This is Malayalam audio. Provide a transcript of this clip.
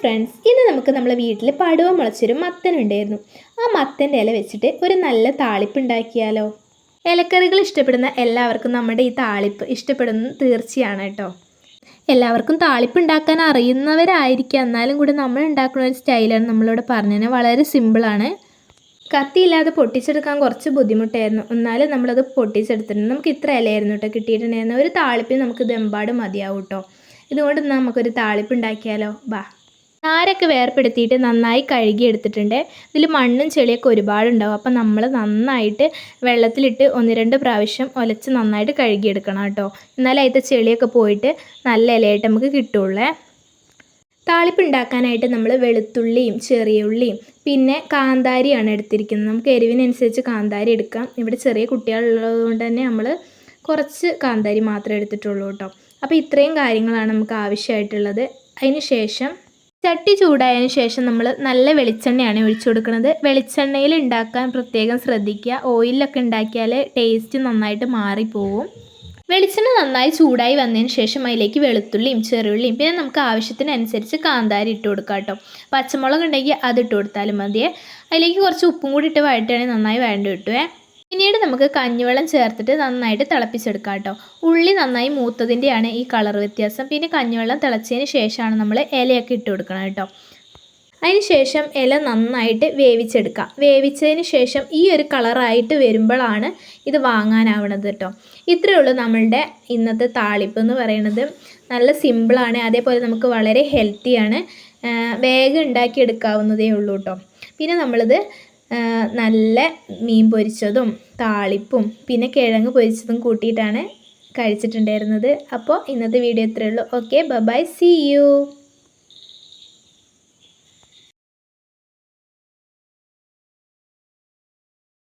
ഫ്രണ്ട്സ്, ഇന്ന് നമുക്ക് നമ്മളെ വീട്ടിൽ പടുവ മുളച്ചൊരു മത്തൻ ഉണ്ടായിരുന്നു. ആ മത്തൻ്റെ ഇല വെച്ചിട്ട് ഒരു നല്ല താളിപ്പ് ഉണ്ടാക്കിയാലോ? ഇലക്കറികൾ ഇഷ്ടപ്പെടുന്ന എല്ലാവർക്കും നമ്മുടെ ഈ താളിപ്പ് ഇഷ്ടപ്പെടുന്നത് തീർച്ചയാണ് കേട്ടോ. എല്ലാവർക്കും താളിപ്പ് ഉണ്ടാക്കാൻ അറിയുന്നവരായിരിക്കാം, എന്നാലും കൂടി നമ്മൾ ഉണ്ടാക്കുന്ന ഒരു സ്റ്റൈലാണ് നമ്മളിവിടെ പറഞ്ഞത്. വളരെ സിമ്പിളാണ്. കത്തിയില്ലാതെ പൊട്ടിച്ചെടുക്കാൻ കുറച്ച് ബുദ്ധിമുട്ടായിരുന്നു, എന്നാലും നമ്മളത് പൊട്ടിച്ചെടുത്തിട്ടുണ്ട്. നമുക്ക് ഇത്ര ഇലയായിരുന്നു കേട്ടോ കിട്ടിയിട്ടുണ്ടായിരുന്നു. ഒരു താളിപ്പിന് നമുക്കിത് എമ്പാടും മതിയാവും കേട്ടോ. ഇതുകൊണ്ട് നമുക്കൊരു താളിപ്പ് ഉണ്ടാക്കിയാലോ? ബാ. നാരൊക്കെ വേർപ്പെടുത്തിയിട്ട് നന്നായി കഴുകി എടുത്തിട്ടുണ്ട്. ഇതിൽ മണ്ണും ചെളിയൊക്കെ ഒരുപാടുണ്ടാവും. അപ്പം നമ്മൾ നന്നായിട്ട് വെള്ളത്തിലിട്ട് 1-2 പ്രാവശ്യം ഒലച്ച് നന്നായിട്ട് കഴുകിയെടുക്കണം കേട്ടോ. എന്നാലും അതിൻ്റെ ചെളിയൊക്കെ പോയിട്ട് നല്ല ഇലയായിട്ട് നമുക്ക് കിട്ടുള്ളേ. താളിപ്പ് ഉണ്ടാക്കാനായിട്ട് നമ്മൾ വെളുത്തുള്ളിയും ചെറിയ ഉള്ളിയും പിന്നെ കാന്താരിയാണ് എടുത്തിരിക്കുന്നത്. നമുക്ക് എരിവിനനുസരിച്ച് കാന്താരി എടുക്കാം. ഇവിടെ ചെറിയ കുട്ടികളുള്ളത് കൊണ്ട് തന്നെ നമ്മൾ കുറച്ച് കാന്താരി മാത്രമേ എടുത്തിട്ടുള്ളൂ കേട്ടോ. അപ്പോൾ ഇത്രയും കാര്യങ്ങളാണ് നമുക്ക് ആവശ്യമായിട്ടുള്ളത്. അതിന് ശേഷം ചട്ടി ചൂടായതിന് ശേഷം നമ്മൾ നല്ല വെളിച്ചെണ്ണയാണ് ഒഴിച്ചു കൊടുക്കുന്നത്. വെളിച്ചെണ്ണയിൽ ഉണ്ടാക്കാൻ പ്രത്യേകം ശ്രദ്ധിക്കുക. ഓയിലൊക്കെ ഉണ്ടാക്കിയാൽ ടേസ്റ്റ് നന്നായിട്ട് മാറിപ്പോവും. വെളിച്ചെണ്ണ നന്നായി ചൂടായി വന്നതിന് ശേഷം അതിലേക്ക് വെളുത്തുള്ളിയും ചെറുള്ളിയും പിന്നെ നമുക്ക് ആവശ്യത്തിനനുസരിച്ച് കാന്താരി ഇട്ട് കൊടുക്കാം കേട്ടോ. പച്ചമുളക് ഉണ്ടെങ്കിൽ അതിട്ട് കൊടുത്താലും മതിയേ. അതിലേക്ക് കുറച്ച് ഉപ്പും കൂടി ഇട്ട് വഴറ്റുകയാണെങ്കിൽ നന്നായി വേണ്ട കിട്ടുവേ. പിന്നീട് നമുക്ക് കഞ്ഞിവെള്ളം ചേർത്തിട്ട് നന്നായിട്ട് തിളപ്പിച്ചെടുക്കാം കേട്ടോ. ഉള്ളി നന്നായി മൂത്തതിൻ്റെയാണ് ഈ കളർ വ്യത്യാസം. പിന്നെ കഞ്ഞിവെള്ളം തിളച്ചതിന് ശേഷമാണ് നമ്മൾ ഇലയൊക്കെ ഇട്ട് കൊടുക്കണം കേട്ടോ. അതിന് ശേഷം ഇല നന്നായിട്ട് വേവിച്ചെടുക്കാം. വേവിച്ചതിന് ശേഷം ഈ ഒരു കളറായിട്ട് വരുമ്പോഴാണ് ഇത് വാങ്ങാനാവണത് കേട്ടോ. ഇത്രയേ ഉള്ളൂ നമ്മളുടെ ഇന്നത്തെ താളിപ്പ് എന്ന് പറയുന്നത്. നല്ല സിമ്പിളാണ്, അതേപോലെ നമുക്ക് വളരെ ഹെൽത്തിയാണ്. വേഗം ഉണ്ടാക്കിയെടുക്കാവുന്നതേ ഉള്ളൂ കേട്ടോ. പിന്നെ നമ്മളിത് നല്ല മീൻ പൊരിച്ചതും താളിപ്പും പിന്നെ കിഴങ്ങ് പൊരിച്ചതും കൂട്ടിയിട്ടാണ് കഴിച്ചിട്ടുണ്ടായിരുന്നത്. അപ്പോൾ ഇന്നത്തെ വീഡിയോ ഇത്രയേ ഉള്ളൂ. Okay, bye, see U.